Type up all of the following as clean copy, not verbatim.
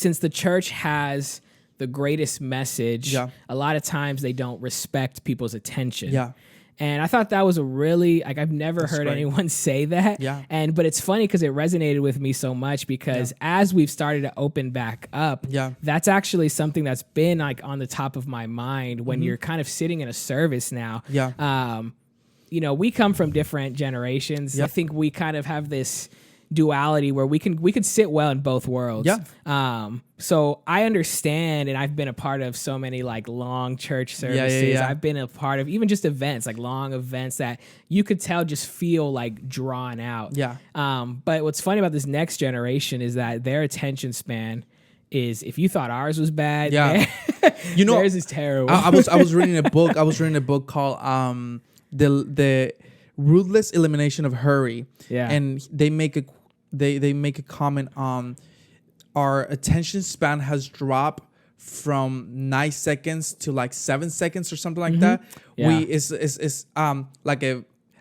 since the church has the greatest message, a lot of times they don't respect people's attention. Yeah. And I thought that was a really, like, I've never heard anyone say that. Yeah. But it's funny because it resonated with me so much because as we've started to open back up, that's actually something that's been like on the top of my mind when you're kind of sitting in a service now. You know, we come from different generations. I think we kind of have this duality where we could sit well in both worlds. So I understand, and I've been a part of so many like long church services. I've been a part of even just events, like long events that you could tell just feel like drawn out. But what's funny about this next generation is that their attention span is, if you thought ours was bad, you know, theirs is terrible. I was reading a book. I was reading a book called the Ruthless Elimination of Hurry. And they make a comment on our attention span has dropped from 9 seconds to like 7 seconds or something like that.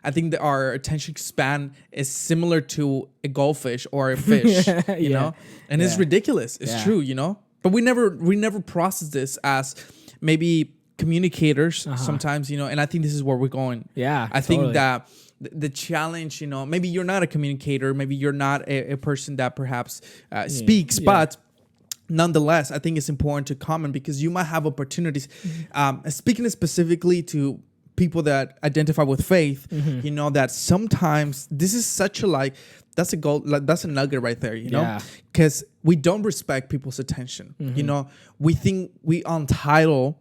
I think that our attention span is similar to a goldfish or a fish, you know, and it's ridiculous. It's true, you know, but we never process this as maybe communicators sometimes, you know, and I think this is where we're going. I think that the challenge, you know, maybe you're not a communicator, maybe you're not a person that perhaps speaks, but nonetheless, I think it's important to comment because you might have opportunities. Speaking specifically to people that identify with faith, you know, that sometimes this is such a that's a goal, that's a nugget right there, you know, because we don't respect people's attention. You know, we think we entitled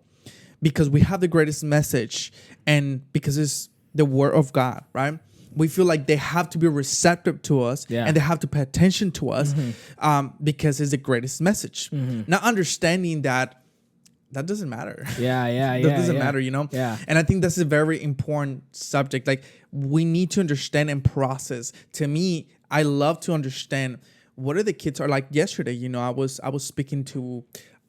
because we have the greatest message and because it's the word of God, right? We feel like they have to be receptive to us and they have to pay attention to us because it's the greatest message. Not understanding that doesn't matter. That doesn't matter, you know? And I think that's a very important subject. Like, we need to understand and process. To me, I love to understand what are the kids are like. Yesterday, you know, I was speaking to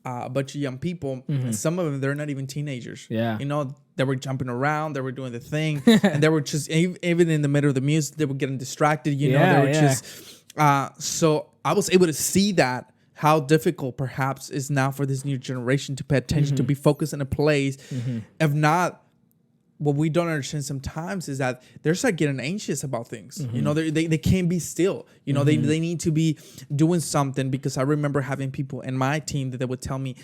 a bunch of young people, and some of them, they're not even teenagers. You know, they were jumping around, they were doing the thing, and they were just, even in the middle of the music, they were getting distracted, you know, they were just, so I was able to see that, how difficult perhaps is now for this new generation to pay attention, to be focused in a place. If not, what we don't understand sometimes is that they're start getting anxious about things. You know, they can't be still. You know, they need to be doing something, because I remember having people in my team that they would tell me,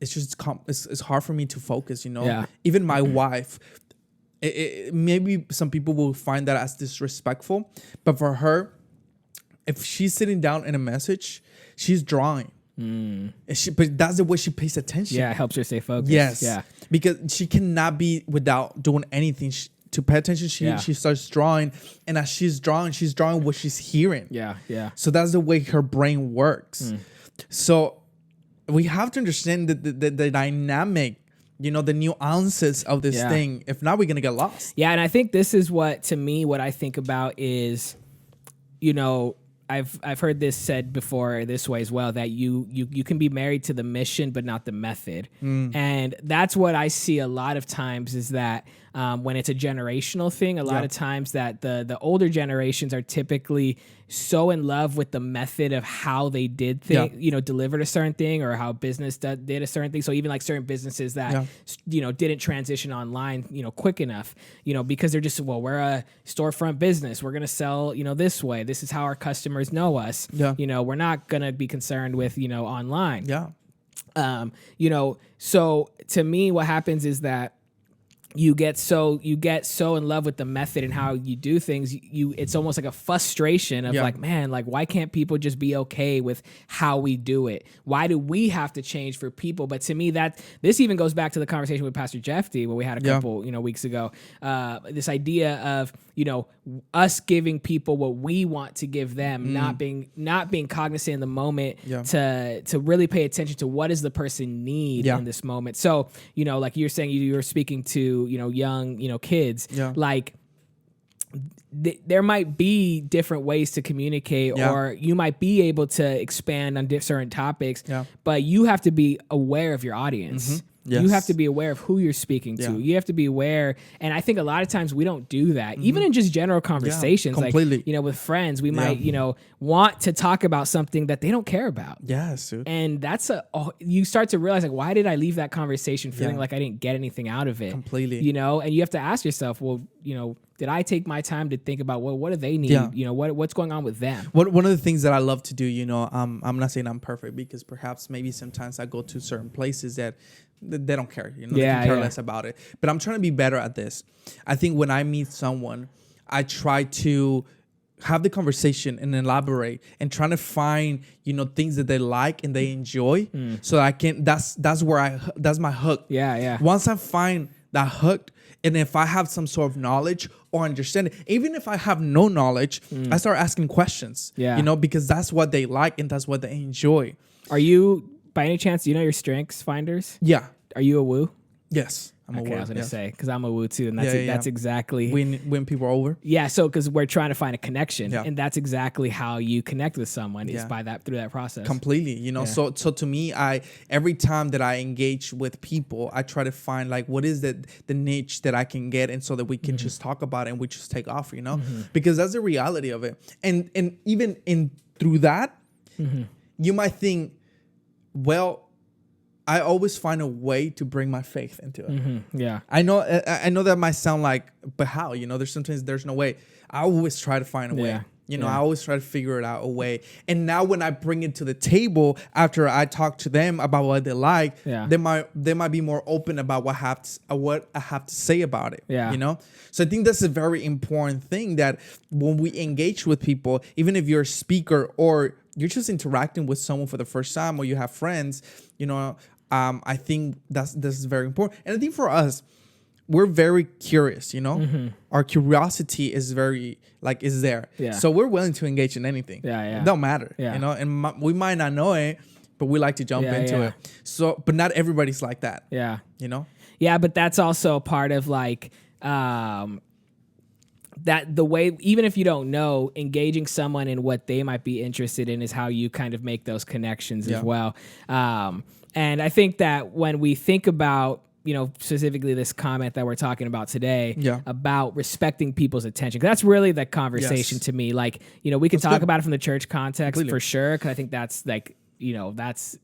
it's just it's hard for me to focus. You know, even my wife. Maybe some people will find that as disrespectful, but for her, if she's sitting down in a message, she's drawing. But that's the way she pays attention. It helps her stay focused. Yes. Because she cannot be without doing anything. To pay attention, she starts drawing. And as she's drawing what she's hearing. So that's the way her brain works. So we have to understand the dynamic, you know, the nuances of this thing. If not, we're going to get lost. And I think this is what I think about is, you know, I've heard this said before this way as well, that you can be married to the mission but not the method. And that's what I see a lot of times, is that when it's a generational thing, a lot of times that the older generations are typically so in love with the method of how they did things, you know, delivered a certain thing, or how business did a certain thing. So even like certain businesses that, you know, didn't transition online, you know, quick enough, you know, because they're just, well, we're a storefront business. We're going to sell, you know, this way. This is how our customers know us. You know, we're not going to be concerned with, you know, online. You know, so to me, what happens is that you get so in love with the method and how you do things, it's almost like a frustration of like, man, like, why can't people just be okay with how we do it? Why do we have to change for people? But to me, that this even goes back to the conversation with Pastor Jeffy, where we had a couple, you know, weeks ago, this idea of, you know, us giving people what we want to give them, not being cognizant in the moment to really pay attention to what does the person need in this moment. So, you know, like you're saying, you were speaking to, you know, young, you know, kids, like there might be different ways to communicate, or you might be able to expand on certain topics, but you have to be aware of your audience. You have to be aware of who you're speaking to. You have to be aware. And I think a lot of times we don't do that. Even in just general conversations, like, with friends, we might, want to talk about something that they don't care about. Yes, dude. And that's you start to realize, like, why did I leave that conversation feeling like I didn't get anything out of it? Completely. And you have to ask yourself, well, did I take my time to think about, well, what do they need? What's going on with them? One of the things that I love to do, I'm not saying I'm perfect, because perhaps maybe sometimes I go to certain places that they don't care, they can care less about it. But I'm trying to be better at this. I think when I meet someone, I try to have the conversation and elaborate and trying to find, things that they like and they enjoy. So I can, that's my hook. Yeah. Once I find that hook, and if I have some sort of knowledge or understanding, even if I have no knowledge, I start asking questions, because that's what they like and that's what they enjoy. Are you, by any chance, do you know your strengths finders? Yeah. Are you a woo? Yes. I was going to say, because I'm a woo too. And that's exactly. When people are over? Yeah. So, because we're trying to find a connection. And that's exactly how you connect with someone is through that process. Completely. So to me, every time that I engage with people, I try to find, like, what is the niche that I can get, and so that we can just talk about it and we just take off, because that's the reality of it. And even through that, you might think, well, I always find a way to bring my faith into it. Yeah. I know that might sound like, but how? There's no way. I always try to find a way. I always try to figure it out a way. And now when I bring it to the table after I talk to them about what they like, they might be more open about what I have to say about it. So I think that's a very important thing, that when we engage with people, even if you're a speaker or you're just interacting with someone for the first time, or you have friends, I think this is very important. And I think for us, we're very curious, Our curiosity is very, is there. Yeah. So we're willing to engage in anything. Yeah. It don't matter, and we might not know it, but we like to jump into it. So, but not everybody's like that. Yeah. Yeah, but that's also part of that the way, even if you don't know, engaging someone in what they might be interested in is how you kind of make those connections as well. And I think that when we think about, specifically this comment that we're talking about today about respecting people's attention, that's really the conversation to me. We can talk about it from the church context for sure, because I think that's that's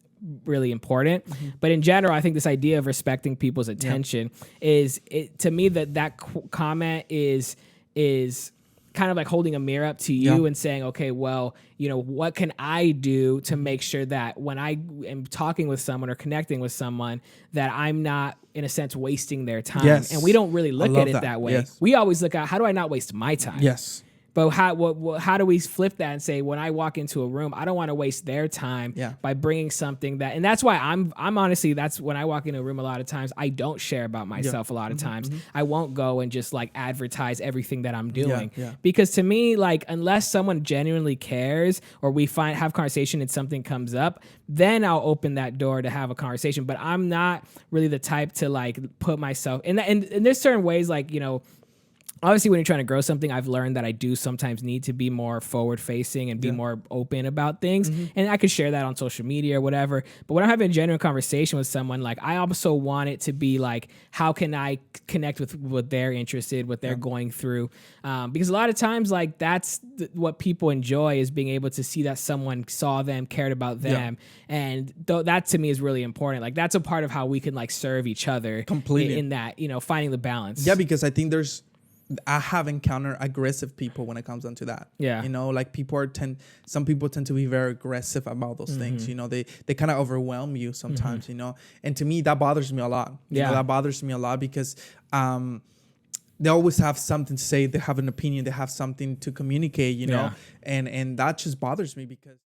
really important. But in general, I think this idea of respecting people's attention to me, that comment is kind of like holding a mirror up to you and saying, okay, well, what can I do to make sure that when I am talking with someone or connecting with someone, that I'm not, in a sense, wasting their time. Yes. And we don't really look at it that way. Yes. We always look at, how do I not waste my time? Yes. But how do we flip that and say, when I walk into a room, I don't want to waste their time by bringing something and that's why I'm honestly, that's when I walk into a room a lot of times, I don't share about myself a lot of times. I won't go and just advertise everything that I'm doing. Because to me, unless someone genuinely cares or we have conversation and something comes up, then I'll open that door to have a conversation. But I'm not really the type to put myself in that. And there's certain ways, obviously, when you're trying to grow something, I've learned that I do sometimes need to be more forward-facing and be more open about things. And I could share that on social media or whatever. But when I'm having a genuine conversation with someone, I also want it to be how can I connect with what they're interested, what they're going through? Because a lot of times, that's what people enjoy, is being able to see that someone saw them, cared about them. And that to me is really important. That's a part of how we can some each other completely in that, finding the balance. Yeah, because I think I have encountered aggressive people when it comes down to that. Yeah. Some people tend to be very aggressive about those things. They kind of overwhelm you sometimes, and to me, that bothers me a lot. That bothers me a lot because, they always have something to say. They have an opinion. They have something to communicate, and that just bothers me because